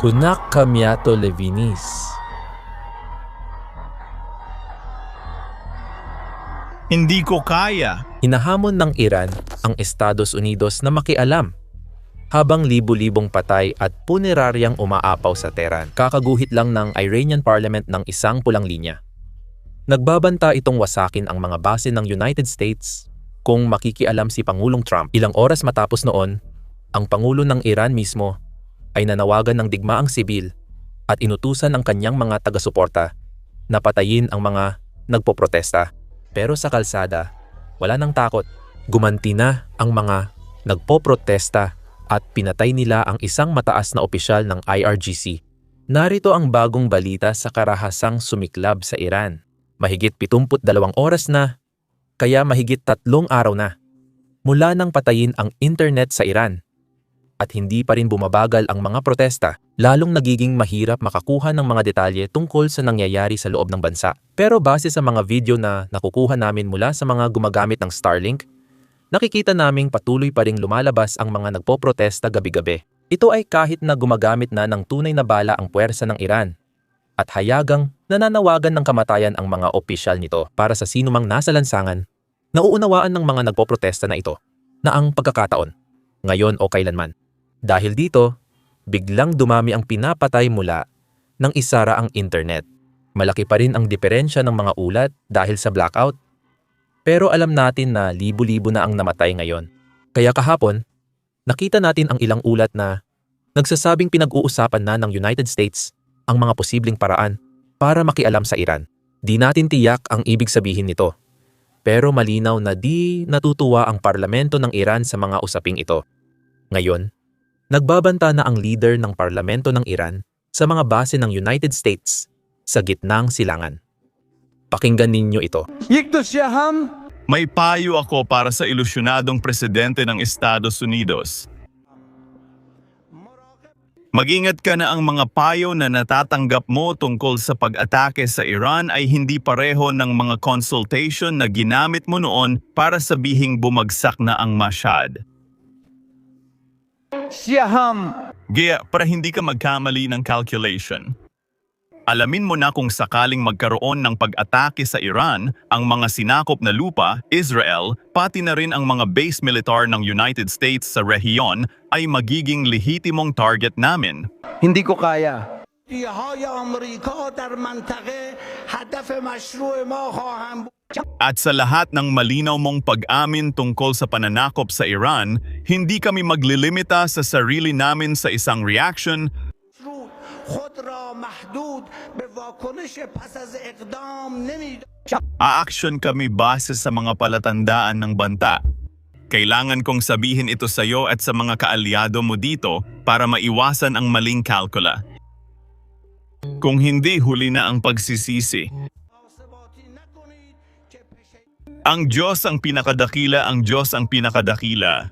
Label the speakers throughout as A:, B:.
A: Kunak Kamyato Levinis.
B: Hindi ko kaya.
A: Hinahamon ng Iran ang Estados Unidos na makialam habang libu-libong patay at puneraryang umaapaw sa Tehran. Kakaguhit lang ng Iranian Parliament ng isang pulang linya. Nagbabanta itong wasakin ang mga base ng United States kung makikialam si Pangulong Trump. Ilang oras matapos noon, ang Pangulo ng Iran mismo ay nanawagan ng digmaang sibil at inutusan ang kanyang mga taga-suporta na patayin ang mga nagpoprotesta. Pero sa kalsada, wala nang takot. Gumanti na ang mga nagpoprotesta at pinatay nila ang isang mataas na opisyal ng IRGC. Narito ang bagong balita sa karahasang sumiklab sa Iran. Mahigit 72 oras na, kaya mahigit 3 araw na, mula nang patayin ang internet sa Iran. At hindi pa rin bumabagal ang mga protesta, lalong nagiging mahirap makakuha ng mga detalye tungkol sa nangyayari sa loob ng bansa. Pero base sa mga video na nakukuha namin mula sa mga gumagamit ng Starlink, nakikita naming patuloy pa ring lumalabas ang mga nagpoprotesta gabi-gabi. Ito ay kahit na gumagamit na ng tunay na bala ang puwersa ng Iran at hayagang nananawagan ng kamatayan ang mga opisyal nito. Para sa sinumang nasa lansangan, nauunawaan ng mga nagpoprotesta na ito na ang pagkakataon, ngayon o kailanman. Dahil dito, biglang dumami ang pinapatay mula nang isara ang internet. Malaki pa rin ang diferensya ng mga ulat dahil sa blackout. Pero alam natin na libu-libo na ang namatay ngayon. Kaya kahapon, nakita natin ang ilang ulat na nagsasabing pinag-uusapan na ng United States ang mga posibleng paraan para makialam sa Iran. Di natin tiyak ang ibig sabihin nito. Pero malinaw na di natutuwa ang parlamento ng Iran sa mga usaping ito. Ngayon, nagbabanta na ang leader ng parlamento ng Iran sa mga base ng United States sa gitnang silangan. Pakinggan ninyo ito.
B: May payo ako para sa ilusyonadong presidente ng Estados Unidos. Mag-ingat ka na ang mga payo na natatanggap mo tungkol sa pag-atake sa Iran ay hindi pareho ng mga consultation na ginamit mo noon para sabihing bumagsak na ang Mashhad. Gaya, para hindi ka magkamali ng calculation. Alamin mo na kung sakaling magkaroon ng pag-atake sa Iran, ang mga sinakop na lupa, Israel, pati na rin ang mga base militar ng United States sa rehiyon ay magiging lehitimong target namin.
C: Hindi ko kaya.
B: At sa lahat ng malinaw mong pag-amin tungkol sa pananakop sa Iran, hindi kami maglilimita sa sarili namin sa isang reaction. Aaksyon kami base sa mga palatandaan ng banta. Kailangan kong sabihin ito sa iyo at sa mga kaalyado mo dito para maiwasan ang maling kalkula. Kung hindi, huli na ang pagsisisi. Ang Diyos ang pinakadakila, ang Diyos ang pinakadakila.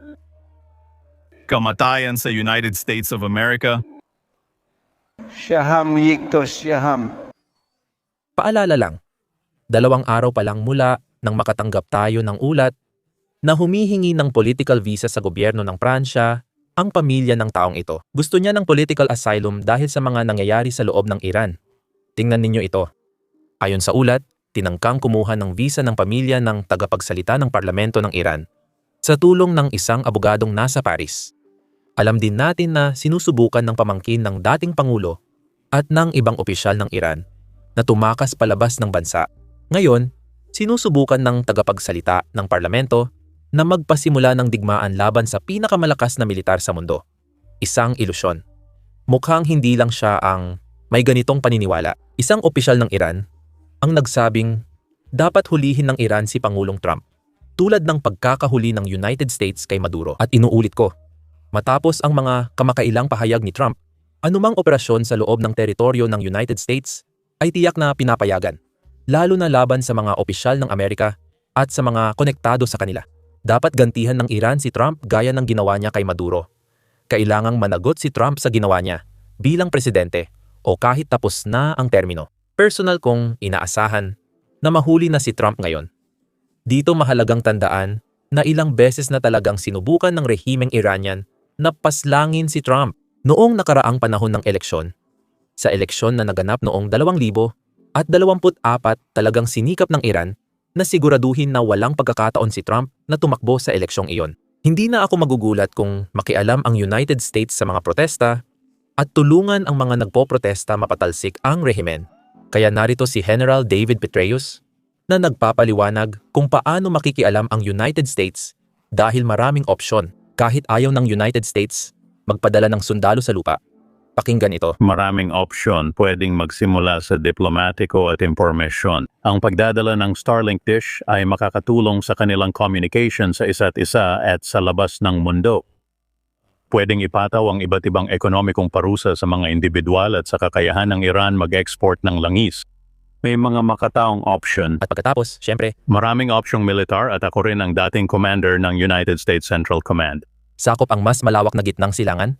B: Kamatayan sa United States of America.
A: Paalala lang, 2 araw pa lang mula nang makatanggap tayo ng ulat na humihingi ng political visa sa gobyerno ng Pransya ang pamilya ng taong ito. Gusto niya ng political asylum dahil sa mga nangyayari sa loob ng Iran. Tingnan ninyo ito. Ayon sa ulat, tinangkang kumuha ng visa ng pamilya ng tagapagsalita ng parlamento ng Iran sa tulong ng isang abogadong nasa Paris. Alam din natin na sinusubukan ng pamangkin ng dating Pangulo at ng ibang opisyal ng Iran na tumakas palabas ng bansa. Ngayon, sinusubukan ng tagapagsalita ng parlamento na magpasimula ng digmaan laban sa pinakamalakas na militar sa mundo. Isang ilusyon. Mukhang hindi lang siya ang may ganitong paniniwala. Isang opisyal ng Iran ang nagsabing dapat hulihin ng Iran si Pangulong Trump tulad ng pagkakahuli ng United States kay Maduro. At inuulit ko, matapos ang mga kamakailang pahayag ni Trump, anumang operasyon sa loob ng teritoryo ng United States ay tiyak na pinapayagan, lalo na laban sa mga opisyal ng Amerika at sa mga konektado sa kanila. Dapat gantihan ng Iran si Trump gaya ng ginawa niya kay Maduro. Kailangang managot si Trump sa ginawa niya bilang presidente o kahit tapos na ang termino. Personal kong inaasahan na mahuli na si Trump ngayon. Dito mahalagang tandaan na ilang beses na talagang sinubukan ng rehimeng Iranian na paslangin si Trump Noong nakaraang panahon ng eleksyon, sa eleksyon na naganap noong 2024, talagang sinikap ng Iran na siguraduhin na walang pagkakataon si Trump na tumakbo sa eleksyong iyon. Hindi na ako magugulat kung makialam ang United States sa mga protesta at tulungan ang mga nagpoprotesta mapatalsik ang rehimen. Kaya narito si General David Petraeus na nagpapaliwanag kung paano makikialam ang United States dahil maraming opsyon. Kahit ayaw ng United States magpadala ng sundalo sa lupa. Pakinggan ito.
C: Maraming opsyon pwedeng magsimula sa diplomatiko at impormasyon. Ang pagdadala ng Starlink dish ay makakatulong sa kanilang communication sa isa't isa at sa labas ng mundo. Pwedeng ipataw ang iba't ibang ekonomikong parusa sa mga individual at sa kakayahan ng Iran mag-export ng langis. May mga makataong option.
A: At pagkatapos, syempre,
C: Maraming opsyong militar at ako rin ang dating commander ng United States Central Command.
A: sakop ang mas malawak na gitnang silangan.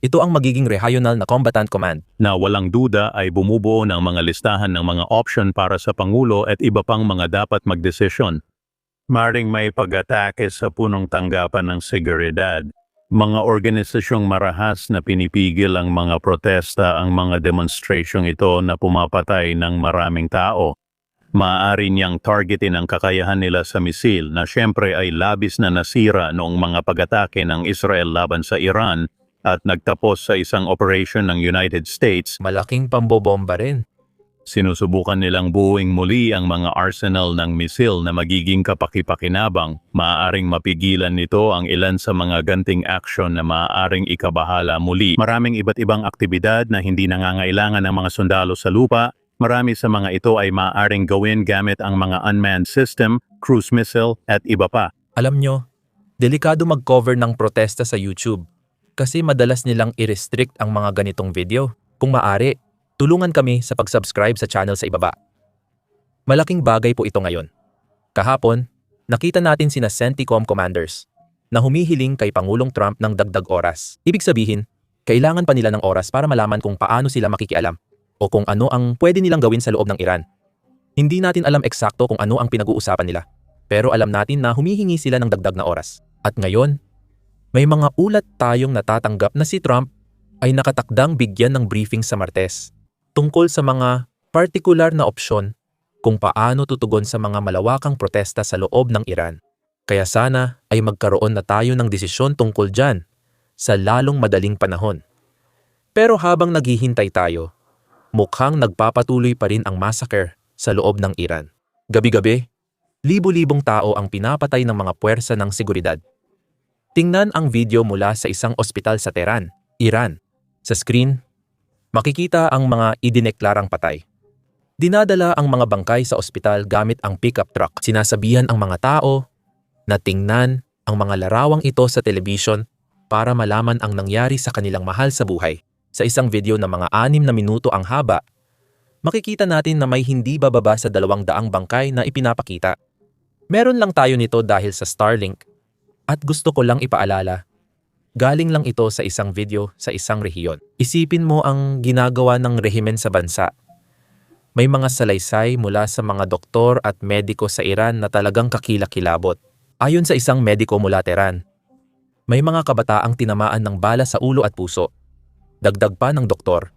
A: Ito ang magiging Regional na Combatant Command.
C: Na walang duda ay bumubuo ng mga listahan ng mga option para sa Pangulo at iba pang mga dapat magdesisyon. Maring may pag-atake sa punong tanggapan ng seguridad. Mga organisasyong marahas na pinipigil ang mga protesta ang mga demonstrasyong ito na pumapatay ng maraming tao. Maaari niyang targetin ang kakayahan nila sa misil na siyempre ay labis na nasira noong mga pag-atake ng Israel laban sa Iran at nagtapos sa isang operation ng United States.
A: Malaking pambobomba rin.
C: Sinusubukan nilang buuing muli ang mga arsenal ng misil na magiging kapaki-pakinabang. Maaaring mapigilan nito ang ilan sa mga ganting aksyon na maaaring ikabahala muli. Maraming iba't ibang aktibidad na hindi nangangailangan ng mga sundalo sa lupa. Marami sa mga ito ay maaaring gawin gamit ang mga unmanned system, cruise missile at iba pa.
A: Alam nyo, delikado mag-cover ng protesta sa YouTube kasi madalas nilang i-restrict ang mga ganitong video. Kung maaari, tulungan kami sa pag-subscribe sa channel sa ibaba. Malaking bagay po ito ngayon. Kahapon, nakita natin sina CENTCOM commanders na humihiling kay Pangulong Trump ng dagdag oras. Ibig sabihin, kailangan pa nila ng oras para malaman kung paano sila makikialam o kung ano ang pwede nilang gawin sa loob ng Iran. Hindi natin alam eksakto kung ano ang pinag-uusapan nila, pero alam natin na humihingi sila ng dagdag na oras. At ngayon, may mga ulat tayong natatanggap na si Trump ay nakatakdang bigyan ng briefing sa Martes tungkol sa mga partikular na opsyon kung paano tutugon sa mga malawakang protesta sa loob ng Iran. Kaya sana ay magkaroon na tayo ng desisyon tungkol dyan sa lalong madaling panahon. Pero habang naghihintay tayo, mukhang nagpapatuloy pa rin ang massacre sa loob ng Iran. Gabi-gabi, libo-libong tao ang pinapatay ng mga puwersa ng seguridad. Tingnan ang video mula sa isang ospital sa Tehran, Iran. Sa screen, makikita ang mga idineklarang patay. Dinadala ang mga bangkay sa ospital gamit ang pickup truck. Sinasabihan ang mga tao na tingnan ang mga larawang ito sa television para malaman ang nangyari sa kanilang mahal sa buhay. Sa isang video na mga 6 na minuto ang haba, makikita natin na may hindi bababa sa 200 bangkay na ipinapakita. Meron lang tayo nito dahil sa Starlink. At gusto ko lang ipaalala, galing lang ito sa isang video sa isang rehiyon. Isipin mo ang ginagawa ng rehimen sa bansa. May mga salaysay mula sa mga doktor at mediko sa Iran na talagang kakilakilabot. Ayon sa isang mediko mula Tehran, may mga kabataang tinamaan ng bala sa ulo at puso. Dagdag pa ng doktor,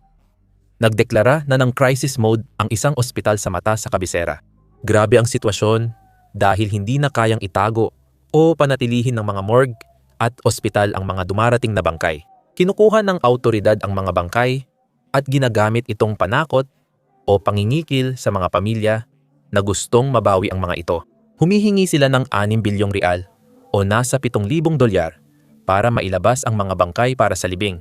A: nagdeklara na ng crisis mode ang isang ospital sa mata sa kabisera. Grabe ang sitwasyon dahil hindi na kayang itago o panatilihin ng mga morgue at ospital ang mga dumarating na bangkay. Kinukuha ng autoridad ang mga bangkay at ginagamit itong panakot o pangingikil sa mga pamilya na gustong mabawi ang mga ito. Humihingi sila ng 6 bilyong real o nasa $7,000 para mailabas ang mga bangkay para sa libing.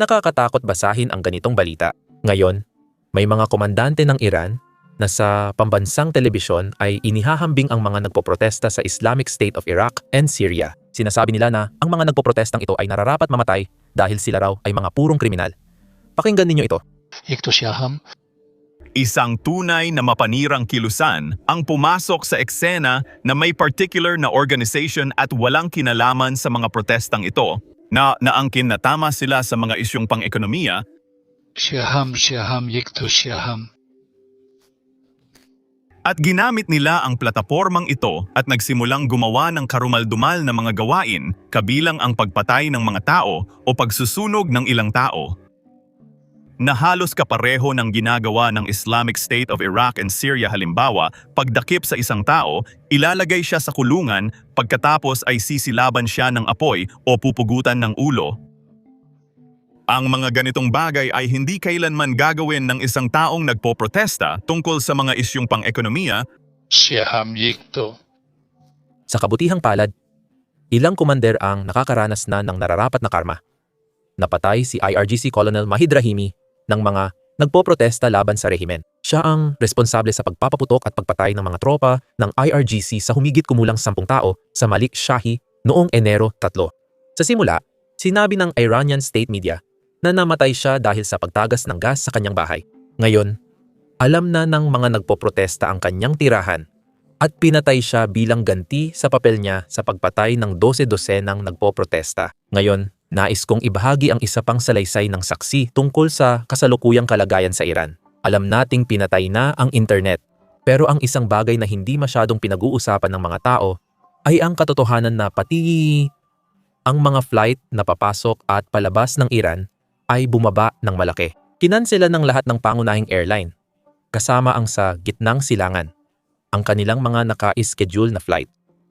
A: Nakakatakot basahin ang ganitong balita. Ngayon, may mga komandante ng Iran na sa pambansang telebisyon ay inihahambing ang mga nagpoprotesta sa Islamic State of Iraq and Syria. Sinasabi nila na ang mga nagpoprotestang ito ay nararapat mamatay dahil sila raw ay mga purong kriminal. Pakinggan ninyo ito.
B: Isang tunay na mapanirang kilusan ang pumasok sa eksena na may particular na organization at walang kinalaman sa mga protestang ito na naangkin na tama sila sa mga isyong pang-ekonomiya. At ginamit nila ang platapormang ito at nagsimulang gumawa ng karumaldumal na mga gawain, kabilang ang pagpatay ng mga tao o pagsusunog ng ilang tao, na halos kapareho ng ginagawa ng Islamic State of Iraq and Syria. Halimbawa, pagdakip sa isang tao, ilalagay siya sa kulungan, pagkatapos ay sisilaban siya ng apoy o pupugutan ng ulo. Ang mga ganitong bagay ay hindi kailanman gagawin ng isang taong nagpoprotesta tungkol sa mga isyung pang-ekonomiya.
A: Sa kabutihang palad, ilang komander ang nakakaranas na ng nararapat na karma. Napatay si IRGC Colonel Mahid Rahimi ng mga nagpoprotesta laban sa rehimen. Siya ang responsable sa pagpapaputok at pagpatay ng mga tropa ng IRGC sa humigit kumulang 10 tao sa Malik Shahi noong Enero 3. Sa simula, sinabi ng Iranian state media na namatay siya dahil sa pagtagas ng gas sa kanyang bahay. Ngayon, alam na ng mga nagpoprotesta ang kanyang tirahan at pinatay siya bilang ganti sa papel niya sa pagpatay ng 12-dosenang nagpoprotesta. Ngayon, nais kong ibahagi ang isa pang salaysay ng saksi tungkol sa kasalukuyang kalagayan sa Iran. Alam nating pinatay na ang internet, pero ang isang bagay na hindi masyadong pinag-uusapan ng mga tao ay ang katotohanan na pati ang mga flight na papasok at palabas ng Iran ay bumaba ng malaki. Kinansela ng lahat ng pangunahing airline, kasama ang sa gitnang silangan, ang kanilang mga naka-schedule na flight.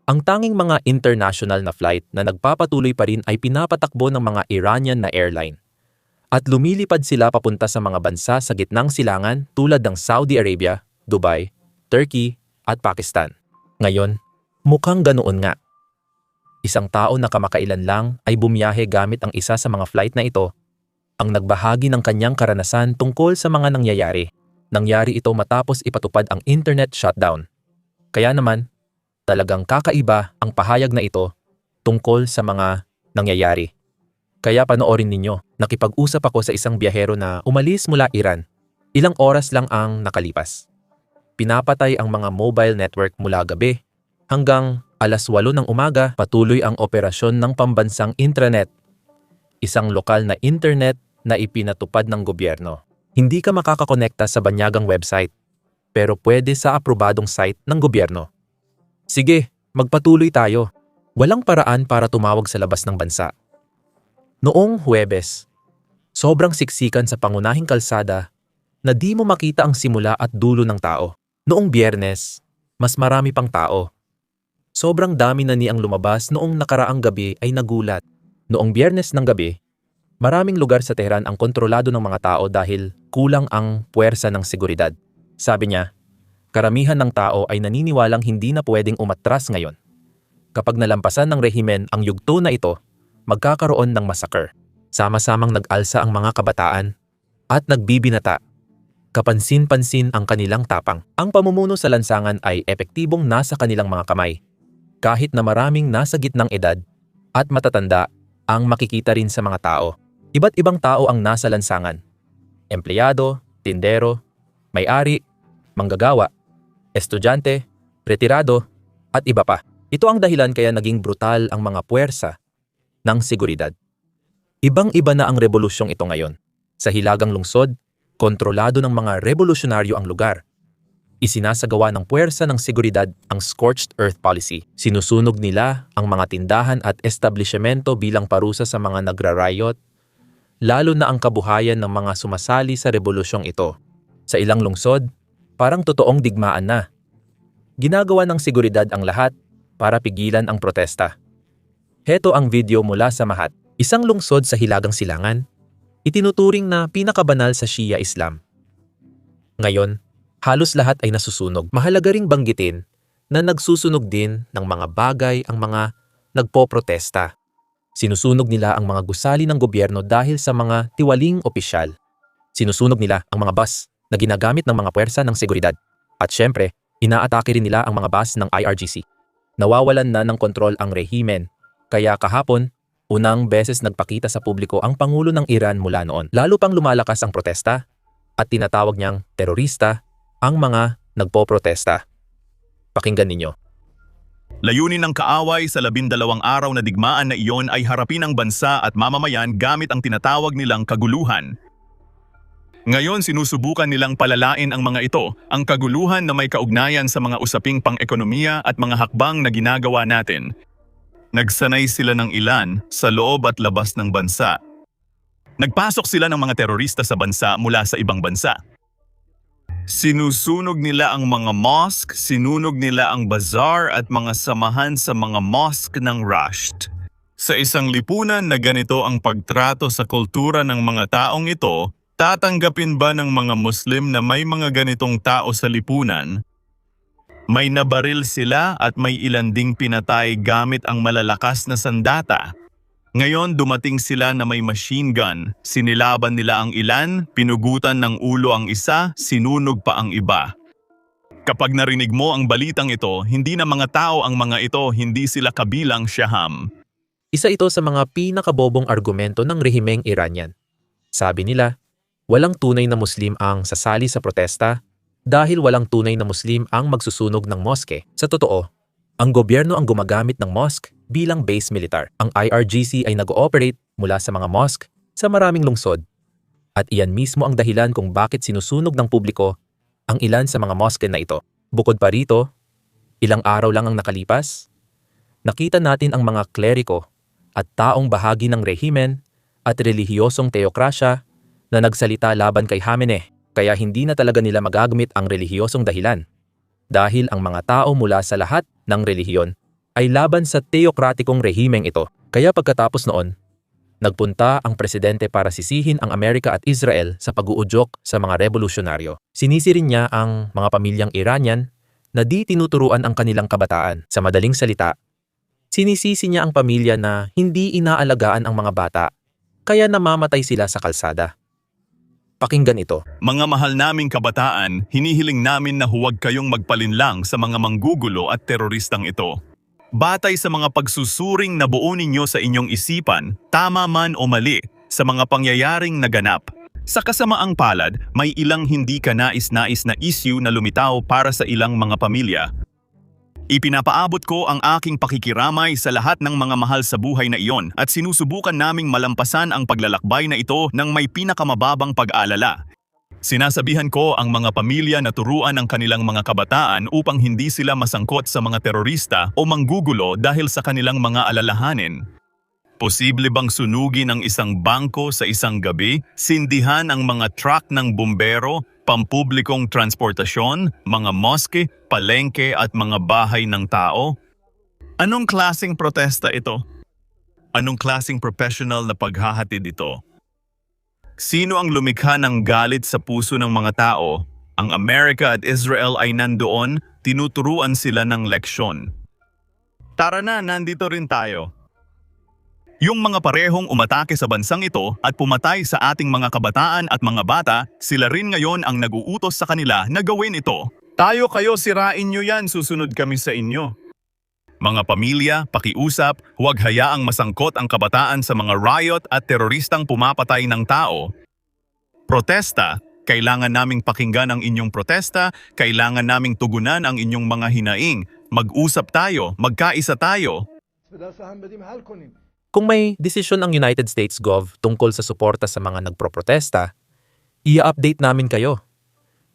A: Ang tanging mga international na flight na nagpapatuloy pa rin ay pinapatakbo ng mga Iranian na airline. At lumilipad sila papunta sa mga bansa sa gitnang silangan tulad ng Saudi Arabia, Dubai, Turkey at Pakistan. Ngayon, mukhang ganoon nga. Isang tao na kamakailan lang ay bumiyahe gamit ang isa sa mga flight na ito ang nagbahagi ng kanyang karanasan tungkol sa mga nangyayari. Nangyari ito matapos ipatupad ang internet shutdown. Kaya naman, talagang kakaiba ang pahayag na ito tungkol sa mga nangyayari. Kaya panoorin ninyo, nakipag-usap ako sa isang biyahero na umalis mula Iran. Ilang oras lang ang nakalipas. Pinapatay ang mga mobile network mula gabi hanggang alas 8 ng umaga, patuloy ang operasyon ng pambansang intranet, isang lokal na internet na ipinatupad ng gobyerno. Hindi ka makakakonekta sa banyagang website, pero pwede sa aprobadong site ng gobyerno. Sige, magpatuloy tayo. Walang paraan para tumawag sa labas ng bansa. Noong Huwebes, sobrang siksikan sa pangunahing kalsada na di mo makita ang simula at dulo ng tao. Noong Biyernes, mas marami pang tao. Sobrang dami na niyang lumabas noong nakaraang gabi ay nagulat. Noong Biyernes ng gabi, maraming lugar sa Tehran ang kontrolado ng mga tao dahil kulang ang puwersa ng seguridad. Sabi niya, karamihan ng tao ay naniniwalang hindi na pwedeng umatras ngayon. Kapag nalampasan ng rehimen ang yugto na ito, magkakaroon ng massacre. Sama-samang nag-alsa ang mga kabataan at nagbibinata. Kapansin-pansin ang kanilang tapang. Ang pamumuno sa lansangan ay epektibong nasa kanilang mga kamay. Kahit na maraming nasa gitnang edad at matatanda ang makikita rin sa mga tao. Iba't ibang tao ang nasa lansangan. Empleyado, tindero, may-ari, manggagawa, estudyante, retirado, at iba pa. Ito ang dahilan kaya naging brutal ang mga puwersa ng seguridad. Ibang-iba na ang rebolusyong ito ngayon. Sa Hilagang Lungsod, kontrolado ng mga revolusyonaryo ang lugar. Isinasagawa ng puwersa ng seguridad ang scorched earth policy. Sinusunog nila ang mga tindahan at establishmento bilang parusa sa mga nagra-riot, lalo na ang kabuhayan ng mga sumasali sa rebolusyong ito. Sa ilang lungsod, parang totoong digmaan na. Ginagawa ng seguridad ang lahat para pigilan ang protesta. Heto ang video mula sa Mahat, isang lungsod sa Hilagang Silangan, itinuturing na pinakabanal sa Shia Islam. Ngayon, halos lahat ay nasusunog. Mahalaga ring banggitin na nagsusunog din ng mga bagay ang mga nagpoprotesta. Sinusunog nila ang mga gusali ng gobyerno dahil sa mga tiwaling opisyal. Sinusunog nila ang mga bus na ginagamit ng mga puwersa ng seguridad. At syempre, inaatake rin nila ang mga bus ng IRGC. Nawawalan na ng kontrol ang rehimen. Kaya kahapon, unang beses nagpakita sa publiko ang Pangulo ng Iran mula noon. Lalo pang lumalakas ang protesta at tinatawag niyang terorista ang mga nagpoprotesta. Pakinggan ninyo.
B: Layunin ng kaaway sa 12 araw na digmaan na iyon ay harapin ang bansa at mamamayan gamit ang tinatawag nilang kaguluhan. Ngayon sinusubukan nilang palalain ang mga ito, ang kaguluhan na may kaugnayan sa mga usaping pang-ekonomiya at mga hakbang na ginagawa natin. Nagsanay sila ng ilan sa loob at labas ng bansa. Nagpasok sila ng mga terorista sa bansa mula sa ibang bansa. Sinusunog nila ang mga mosque, sinunog nila ang bazaar at mga samahan sa mga mosque ng Rasht. Sa isang lipunan na ganito ang pagtrato sa kultura ng mga taong ito, tatanggapin ba ng mga Muslim na may mga ganitong tao sa lipunan? May nabaril sila at may ilan ding pinatay gamit ang malalakas na sandata. Ngayon dumating sila na may machine gun, sinilaban nila ang ilan, pinugutan ng ulo ang isa, sinunog pa ang iba. Kapag narinig mo ang balitang ito, hindi na mga tao ang mga ito, hindi sila kabilang Shaham.
A: Isa ito sa mga pinakabobong argumento ng rehimeng Iranian. Sabi nila, walang tunay na Muslim ang sasali sa protesta dahil walang tunay na Muslim ang magsusunog ng moske. Sa totoo, ang gobyerno ang gumagamit ng mosque bilang base militar. Ang IRGC ay nag-ooperate mula sa mga mosque sa maraming lungsod. At iyan mismo ang dahilan kung bakit sinusunog ng publiko ang ilan sa mga mosque na ito. Bukod pa rito, ilang araw lang ang nakalipas, nakita natin ang mga kleriko at taong bahagi ng rehimen at relihiyosong teokrasya na nagsalita laban kay Khamenei, kaya hindi na talaga nila magagamit ang relihiyosong dahilan. Dahil ang mga tao mula sa lahat ng relihiyon ay laban sa teokratikong rehimeng ito. Kaya pagkatapos noon, nagpunta ang presidente para sisihin ang Amerika at Israel sa pag-uudyok sa mga revolusyonaryo. Sinisi rin niya ang mga pamilyang Iranian na di tinuturuan ang kanilang kabataan. Sa madaling salita, sinisisi niya ang pamilya na hindi inaalagaan ang mga bata, kaya namamatay sila sa kalsada. Pakinggan ito.
B: Mga mahal naming kabataan, hinihiling namin na huwag kayong magpalinlang sa mga manggugulo at teroristang ito. Batay sa mga pagsusuring na buo ninyo sa inyong isipan, tama man o mali, sa mga pangyayaring naganap. Sa kasamaang palad, may ilang hindi kanais-nais na issue na lumitaw para sa ilang mga pamilya. Ipinapaabot ko ang aking pakikiramay sa lahat ng mga mahal sa buhay na iyon at sinusubukan naming malampasan ang paglalakbay na ito ng may pinakamababang pag-alala. Sinasabihan ko ang mga pamilya na turuan ang kanilang mga kabataan upang hindi sila masangkot sa mga terorista o manggugulo dahil sa kanilang mga alalahanin. Posible bang sunugin ang isang bangko sa isang gabi, sindihan ang mga truck ng bumbero, pampublikong transportasyon, mga moske, palengke at mga bahay ng tao? Anong klaseng protesta ito? Anong klaseng professional na paghahatid ito? Sino ang lumikha ng galit sa puso ng mga tao? Ang Amerika at Israel ay nandoon, tinuturuan sila ng leksyon. Tara na, nandito rin tayo. Yung mga parehong umatake sa bansang ito at pumatay sa ating mga kabataan at mga bata, sila rin ngayon ang nag-uutos sa kanila na gawin ito. Tayo kayo, sirain nyo yan, susunod kami sa inyo. Mga pamilya, pakiusap, huwag hayaang masangkot ang kabataan sa mga riot at teroristang pumapatay ng tao. Protesta, kailangan naming pakinggan ang inyong protesta, kailangan naming tugunan ang inyong mga hinaing. Mag-usap tayo, magkaisa tayo.
A: Kung may desisyon ang United States Gov tungkol sa suporta sa mga nagproprotesta, i-update namin kayo.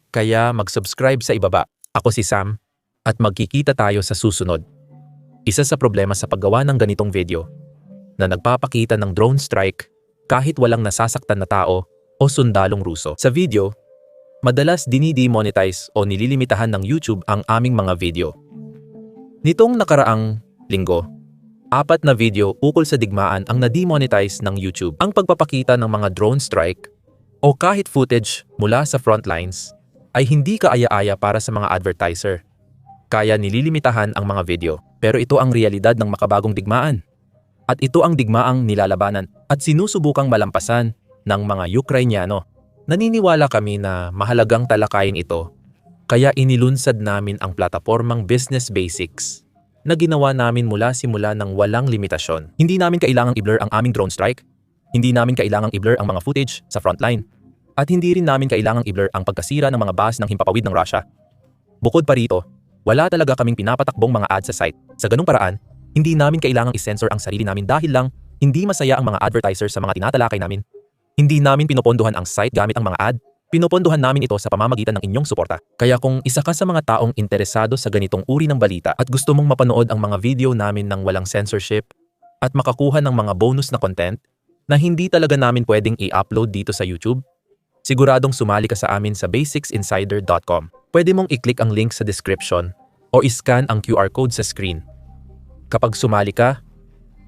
A: Kaya mag-subscribe sa ibaba. Ako si Sam at magkikita tayo sa susunod. Isa sa problema sa paggawa ng ganitong video na nagpapakita ng drone strike kahit walang nasasaktan na tao o sundalong Ruso. Sa video, madalas dinidemonetize o nililimitahan ng YouTube ang aming mga video. Nitong nakaraang linggo, 4 na video ukol sa digmaan ang na-demonetize ng YouTube. Ang pagpapakita ng mga drone strike o kahit footage mula sa frontlines ay hindi kaaya-aya para sa mga advertiser. Kaya nililimitahan ang mga video. Pero ito ang realidad ng makabagong digmaan. At ito ang digmaang nilalabanan at sinusubukang malampasan ng mga Ukrainyano. Naniniwala kami na mahalagang talakayin ito. Kaya inilunsad namin ang platapormang Business Basics na ginawa namin mula simula ng walang limitasyon. Hindi namin kailangang i-blur ang aming drone strike. Hindi namin kailangang i-blur ang mga footage sa frontline. At hindi rin namin kailangang i-blur ang pagkasira ng mga bus ng himpapawid ng Russia. Bukod pa rito, wala talaga kaming pinapatakbong mga ads sa site. Sa ganung paraan, hindi namin kailangang i-censor ang sarili namin dahil lang hindi masaya ang mga advertisers sa mga tinatalakay namin. Hindi namin pinopondohan ang site gamit ang mga ad Pinopondohan namin ito sa pamamagitan ng inyong suporta. Kaya kung isa ka sa mga taong interesado sa ganitong uri ng balita at gusto mong mapanood ang mga video namin ng walang censorship at makakuha ng mga bonus na content na hindi talaga namin pwedeng i-upload dito sa YouTube, siguradong sumali ka sa amin sa basicsinsider.com. Pwede mong i-click ang link sa description o i-scan ang QR code sa screen. Kapag sumali ka,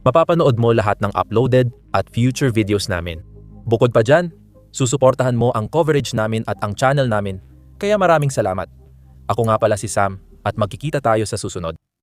A: mapapanood mo lahat ng uploaded at future videos namin. Bukod pa dyan, susuportahan mo ang coverage namin at ang channel namin, kaya maraming salamat. Ako nga pala si Sam at magkikita tayo sa susunod.